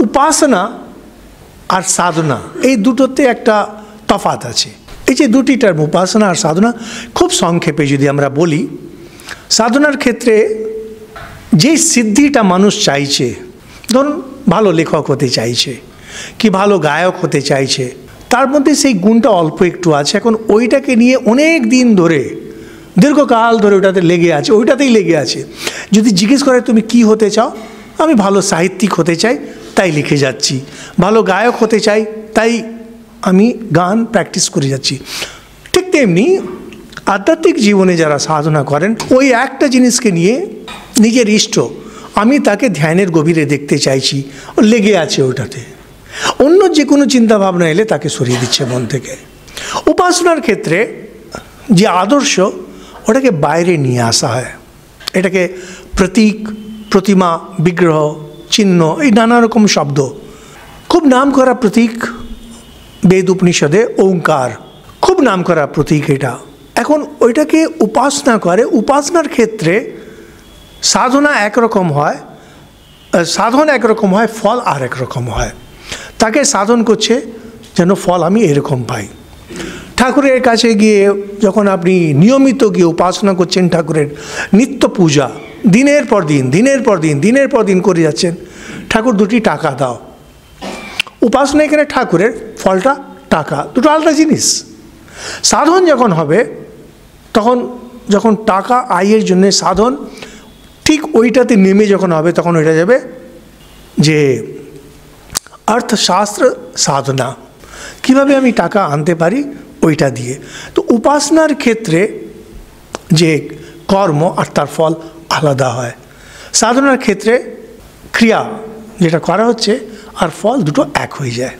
উপাসনা আর সাধনা এই দুটোতে একটা তফাৎ আছে। এই যে দুটি টার্ম উপাসনা আর সাধনা, খুব সংক্ষেপে যদি আমরা বলি, সাধনার ক্ষেত্রে যে সিদ্ধিটা মানুষ চাইছে, ধরুন ভালো লেখক হতে চাইছে কি ভালো গায়ক হতে চাইছে, তার মধ্যে সেই গুণটা অল্প একটু আছে। এখন ওইটাকে নিয়ে অনেক দিন ধরে, দীর্ঘকাল ধরে ওটাতে লেগে আছে, ওইটাতেই লেগে আছে। যদি জিজ্ঞেস করে তুমি কি হতে চাও, আমি ভালো সাহিত্যিক হতে চাই তাই লিখে যাচ্ছি, ভালো গায়ক হতে চাই তাই আমি গান প্র্যাকটিস করে যাচ্ছি। ঠিক তেমনি আধ্যাত্মিক জীবনে যারা সাধনা করেন, ওই একটা জিনিসকে নিয়ে নিজের ইষ্ট, আমি তাকে ধ্যানের গভীরে দেখতে চাইছি, ও লেগে আছে ওটাতে। অন্য যে কোনো চিন্তাভাবনা এলে তাকে সরিয়ে দিচ্ছে মন থেকে। উপাসনার ক্ষেত্রে যে আদর্শ, ওটাকে বাইরে নিয়ে আসা হয়। এটাকে প্রতীক, প্রতিমা, বিগ্রহ, চিহ্ন, এই নানা রকম শব্দ, খুব নাম করা প্রতীক বেদ উপনিষদে ওঙ্কার, খুব নাম করা প্রতীক এটা। এখন ওইটাকে উপাসনা করে। উপাসনার ক্ষেত্রে সাধনা একরকম হয়, সাধন একরকম হয়, ফল আর একরকম হয়। তাকে সাধন করছে যেন ফল আমি এরকম পাই। ঠাকুরের কাছে গিয়ে যখন আপনি নিয়মিত গিয়ে উপাসনা করছেন, ঠাকুরের নিত্য পূজা দিনের পর দিন, দিনের পর দিন, দিনের পর দিন করে যাচ্ছেন, ঠাকুর দুটি টাকা দাও। উপাসনা এখানে ঠাকুরের, ফলটা টাকা, দুটো আলাদা জিনিস। সাধন যখন হবে, তখন যখন টাকা আয়ের জন্য সাধন, ঠিক ওইটাতে নেমে যখন হবে, তখন ওইটা যাবে যে অর্থশাস্ত্র সাধনা, কিভাবে আমি টাকা আনতে পারি ওইটা দিয়ে। তো উপাসনার ক্ষেত্রে যে কর্ম আর তার ফল আলাদা হয়। সাধনার ক্ষেত্রে ক্রিয়া যেটা করা হচ্ছে আর ফল দুটো এক হয়ে যায়।